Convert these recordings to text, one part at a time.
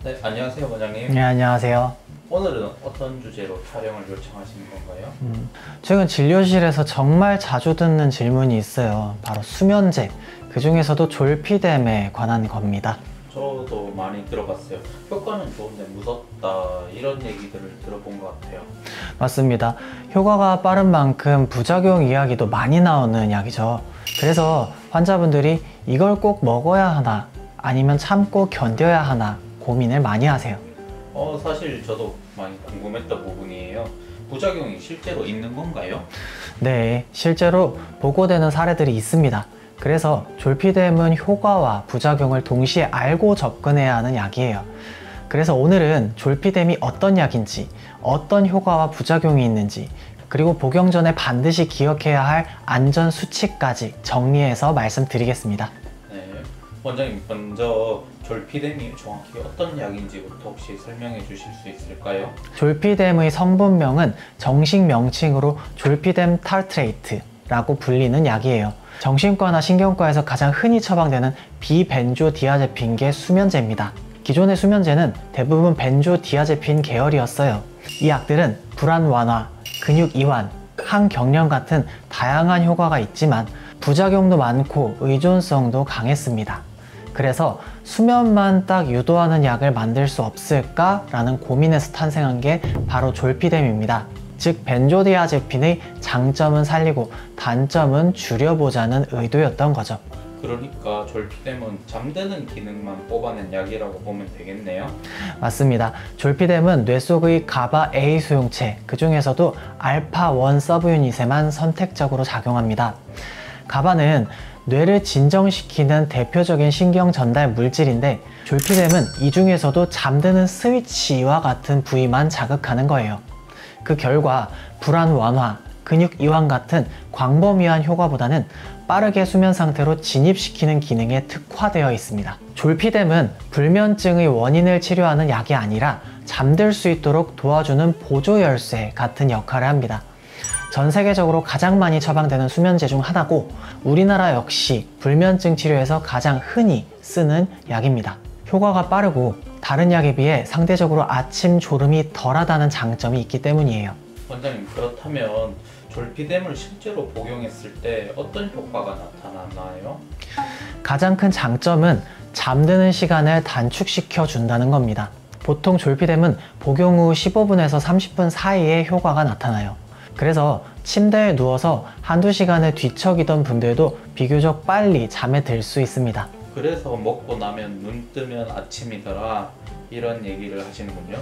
네, 안녕하세요, 원장님. 네, 안녕하세요. 오늘은 어떤 주제로 촬영을 요청하신 건가요? 최근 진료실에서 정말 자주 듣는 질문이 있어요. 바로 수면제, 그 중에서도 졸피뎀에 관한 겁니다. 저도 많이 들어봤어요. 효과는 좋은데 무섭다 이런 얘기들을 들어본 것 같아요. 맞습니다. 효과가 빠른 만큼 부작용 이야기도 많이 나오는 약이죠. 그래서 환자분들이 이걸 꼭 먹어야 하나 아니면 참고 견뎌야 하나 고민을 많이 하세요. 사실 저도 많이 궁금했던 부분이에요. 부작용이 실제로 있는 건가요? 네, 실제로 보고되는 사례들이 있습니다. 그래서 졸피뎀은 효과와 부작용을 동시에 알고 접근해야 하는 약이에요. 그래서 오늘은 졸피뎀이 어떤 약인지, 어떤 효과와 부작용이 있는지, 그리고 복용 전에 반드시 기억해야 할 안전 수칙까지 정리해서 말씀드리겠습니다. 네, 원장님 먼저 졸피뎀이 정확히 어떤 약인지부터 혹시 설명해 주실 수 있을까요? 졸피뎀의 성분명은 정식 명칭으로 졸피뎀 타르트레이트라고 불리는 약이에요. 정신과나 신경과에서 가장 흔히 처방되는 비벤조디아제핀계 수면제입니다. 기존의 수면제는 대부분 벤조디아제핀 계열이었어요. 이 약들은 불안 완화, 근육 이완, 항경련 같은 다양한 효과가 있지만 부작용도 많고 의존성도 강했습니다. 그래서 수면만 딱 유도하는 약을 만들 수 없을까라는 고민에서 탄생한 게 바로 졸피뎀입니다. 즉 벤조디아제핀의 장점은 살리고 단점은 줄여보자는 의도였던 거죠. 그러니까 졸피뎀은 잠드는 기능만 뽑아낸 약이라고 보면 되겠네요. 맞습니다. 졸피뎀은 뇌 속의 가바 A 수용체, 그 중에서도 알파1 서브유닛에만 선택적으로 작용합니다. 가바는 뇌를 진정시키는 대표적인 신경 전달 물질인데 졸피뎀은 이 중에서도 잠드는 스위치와 같은 부위만 자극하는 거예요. 그 결과 불안 완화, 근육 이완 같은 광범위한 효과보다는 빠르게 수면 상태로 진입시키는 기능에 특화되어 있습니다. 졸피뎀은 불면증의 원인을 치료하는 약이 아니라 잠들 수 있도록 도와주는 보조 열쇠 같은 역할을 합니다. 전 세계적으로 가장 많이 처방되는 수면제 중 하나고 우리나라 역시 불면증 치료에서 가장 흔히 쓰는 약입니다. 효과가 빠르고 다른 약에 비해 상대적으로 아침 졸음이 덜하다는 장점이 있기 때문이에요. 원장님, 그렇다면 졸피뎀을 실제로 복용했을 때 어떤 효과가 나타나나요? 가장 큰 장점은 잠드는 시간을 단축시켜 준다는 겁니다. 보통 졸피뎀은 복용 후 15분에서 30분 사이에 효과가 나타나요. 그래서 침대에 누워서 한두 시간을 뒤척이던 분들도 비교적 빨리 잠에 들 수 있습니다. 그래서 먹고 나면 눈 뜨면 아침이더라 이런 얘기를 하시는군요.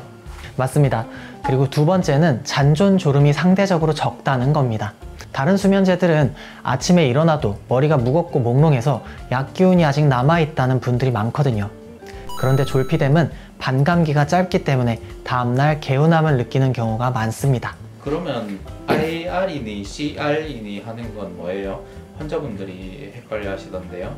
맞습니다. 그리고 두 번째는 잔존 졸음이 상대적으로 적다는 겁니다. 다른 수면제들은 아침에 일어나도 머리가 무겁고 몽롱해서 약 기운이 아직 남아있다는 분들이 많거든요. 그런데 졸피뎀은 반감기가 짧기 때문에 다음날 개운함을 느끼는 경우가 많습니다. 그러면 IR이니 CR이니 하는 건 뭐예요? 환자분들이 헷갈려 하시던데요.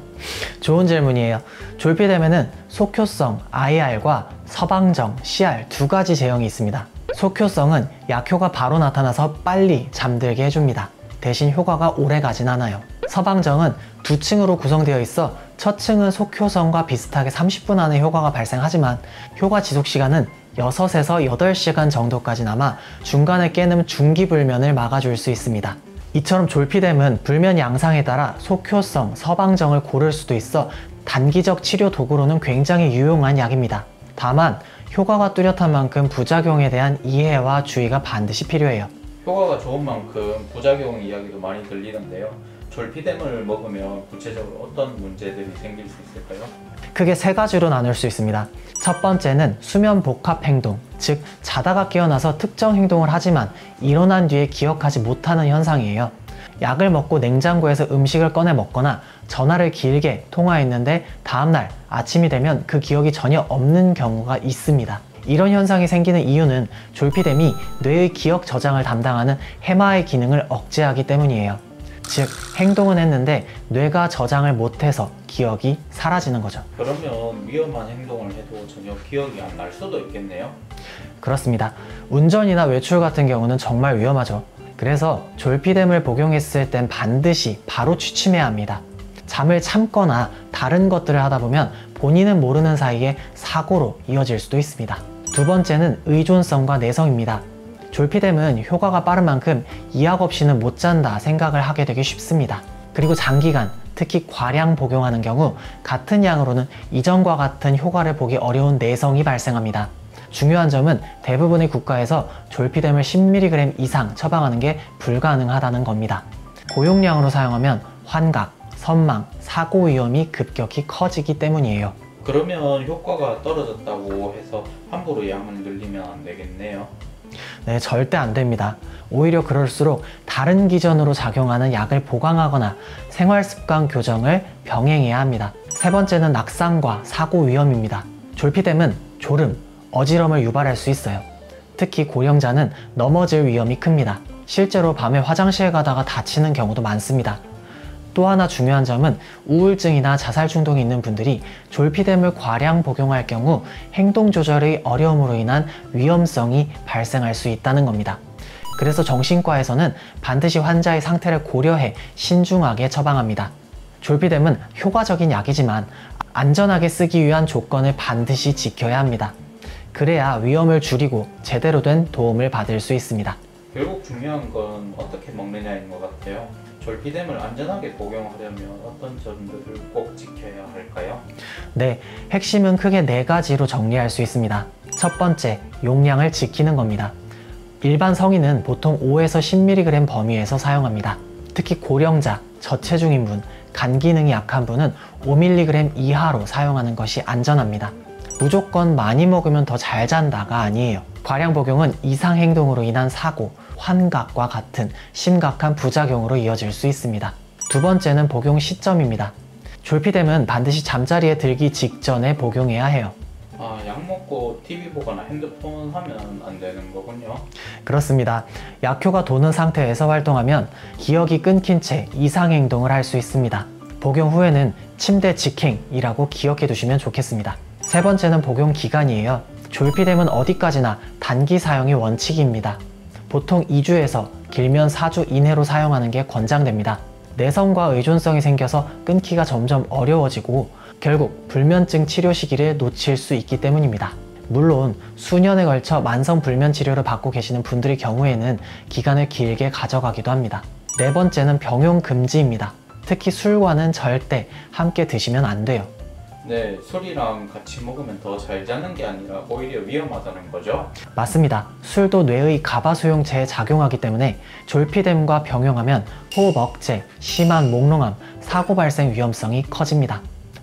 좋은 질문이에요. 졸피뎀에는 속효성 IR과 서방정 CR 두 가지 제형이 있습니다. 속효성은 약효가 바로 나타나서 빨리 잠들게 해줍니다. 대신 효과가 오래 가진 않아요. 서방정은 두 층으로 구성되어 있어 첫 층은 속효성과 비슷하게 30분 안에 효과가 발생하지만 효과 지속 시간은 6에서 8시간 정도까지 남아 중간에 깨는 중기불면을 막아줄 수 있습니다. 이처럼 졸피뎀은 불면 양상에 따라 속효성, 서방정을 고를 수도 있어 단기적 치료 도구로는 굉장히 유용한 약입니다. 다만 효과가 뚜렷한 만큼 부작용에 대한 이해와 주의가 반드시 필요해요. 효과가 좋은 만큼 부작용 이야기도 많이 들리던데요. 졸피뎀을 먹으면 구체적으로 어떤 문제들이 생길 수 있을까요? 크게 세 가지로 나눌 수 있습니다. 첫 번째는 수면 복합 행동, 즉 자다가 깨어나서 특정 행동을 하지만 일어난 뒤에 기억하지 못하는 현상이에요. 약을 먹고 냉장고에서 음식을 꺼내 먹거나 전화를 길게 통화했는데 다음날 아침이 되면 그 기억이 전혀 없는 경우가 있습니다. 이런 현상이 생기는 이유는 졸피뎀이 뇌의 기억 저장을 담당하는 해마의 기능을 억제하기 때문이에요. 즉 행동은 했는데 뇌가 저장을 못해서 기억이 사라지는 거죠. 그러면 위험한 행동을 해도 전혀 기억이 안 날 수도 있겠네요. 그렇습니다. 운전이나 외출 같은 경우는 정말 위험하죠. 그래서 졸피뎀을 복용했을 땐 반드시 바로 취침해야 합니다. 잠을 참거나 다른 것들을 하다 보면 본인은 모르는 사이에 사고로 이어질 수도 있습니다. 두 번째는 의존성과 내성입니다. 졸피뎀은 효과가 빠른 만큼 이약 없이는 못 잔다 생각을 하게 되기 쉽습니다. 그리고 장기간, 특히 과량 복용하는 경우 같은 양으로는 이전과 같은 효과를 보기 어려운 내성이 발생합니다. 중요한 점은 대부분의 국가에서 졸피뎀을 10mg 이상 처방하는 게 불가능하다는 겁니다. 고용량으로 사용하면 환각, 선망, 사고 위험이 급격히 커지기 때문이에요. 그러면 효과가 떨어졌다고 해서 함부로 양을 늘리면 안 되겠네요. 네, 절대 안 됩니다. 오히려 그럴수록 다른 기전으로 작용하는 약을 보강하거나 생활습관 교정을 병행해야 합니다. 세 번째는 낙상과 사고 위험입니다. 졸피뎀은 졸음, 어지럼을 유발할 수 있어요. 특히 고령자는 넘어질 위험이 큽니다. 실제로 밤에 화장실 가다가 다치는 경우도 많습니다. 또 하나 중요한 점은 우울증이나 자살 중독이 있는 분들이 졸피뎀을 과량 복용할 경우 행동 조절의 어려움으로 인한 위험성이 발생할 수 있다는 겁니다. 그래서 정신과에서는 반드시 환자의 상태를 고려해 신중하게 처방합니다. 졸피뎀은 효과적인 약이지만 안전하게 쓰기 위한 조건을 반드시 지켜야 합니다. 그래야 위험을 줄이고 제대로 된 도움을 받을 수 있습니다. 결국 중요한 건 어떻게 먹느냐인 것 같아요. 졸피뎀을 안전하게 복용하려면 어떤 점들을 꼭 지켜야 할까요? 네, 핵심은 크게 4가지로 정리할 수 있습니다. 첫 번째, 용량을 지키는 겁니다. 일반 성인은 보통 5에서 10mg 범위에서 사용합니다. 특히 고령자, 저체중인 분, 간 기능이 약한 분은 5mg 이하로 사용하는 것이 안전합니다. 무조건 많이 먹으면 더 잘 잔다가 아니에요. 과량 복용은 이상 행동으로 인한 사고, 환각과 같은 심각한 부작용으로 이어질 수 있습니다. 두 번째는 복용 시점입니다. 졸피뎀은 반드시 잠자리에 들기 직전에 복용해야 해요. 약 먹고 TV 보거나 핸드폰 하면 안 되는 거군요. 그렇습니다. 약효가 도는 상태에서 활동하면 기억이 끊긴 채 이상 행동을 할 수 있습니다. 복용 후에는 침대 직행이라고 기억해 두시면 좋겠습니다. 세 번째는 복용 기간이에요. 졸피뎀은 어디까지나 단기 사용이 원칙입니다. 보통 2주에서 길면 4주 이내로 사용하는 게 권장됩니다. 내성과 의존성이 생겨서 끊기가 점점 어려워지고 결국 불면증 치료 시기를 놓칠 수 있기 때문입니다. 물론 수년에 걸쳐 만성 불면 치료를 받고 계시는 분들의 경우에는 기간을 길게 가져가기도 합니다. 네 번째는 병용 금지입니다. 특히 술과는 절대 함께 드시면 안 돼요. 네, 술이랑 같이 먹으면 더 잘 자는 게 아니라 오히려 위험하다는 거죠? 맞습니다. 술도 뇌의 가바 수용체에 작용하기 때문에 졸피뎀과 병용하면 호흡 억제, 심한 몽롱함, 사고 발생 위험성이 커집니다.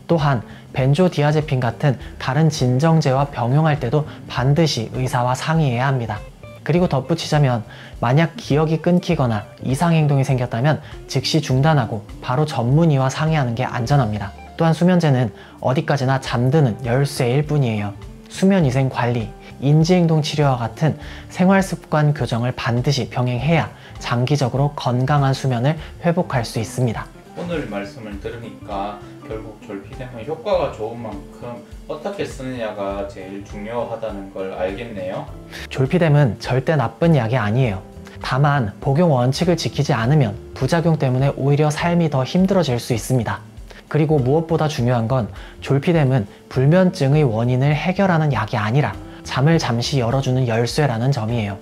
또한 벤조디아제핀 같은 다른 진정제와 병용할 때도 반드시 의사와 상의해야 합니다. 그리고 덧붙이자면 만약 기억이 끊기거나 이상 행동이 생겼다면 즉시 중단하고 바로 전문의와 상의하는 게 안전합니다. 또한 수면제는 어디까지나 잠드는 열쇠일 뿐이에요. 수면위생 관리, 인지행동 치료와 같은 생활습관 교정을 반드시 병행해야 장기적으로 건강한 수면을 회복할 수 있습니다. 오늘 말씀을 들으니까 결국 졸피뎀은 효과가 좋은 만큼 어떻게 쓰느냐가 제일 중요하다는 걸 알겠네요. 졸피뎀은 절대 나쁜 약이 아니에요. 다만 복용 원칙을 지키지 않으면 부작용 때문에 오히려 삶이 더 힘들어질 수 있습니다. 그리고 무엇보다 중요한 건 졸피뎀은 불면증의 원인을 해결하는 약이 아니라 잠을 잠시 열어주는 열쇠라는 점이에요.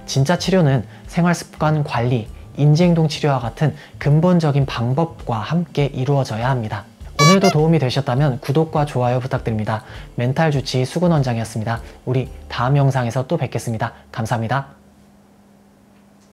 진짜 치료는 생활습관 관리, 인지행동 치료와 같은 근본적인 방법과 함께 이루어져야 합니다. 오늘도 도움이 되셨다면 구독과 좋아요 부탁드립니다. 멘탈 주치 수근 원장이었습니다. 우리 다음 영상에서 또 뵙겠습니다. 감사합니다.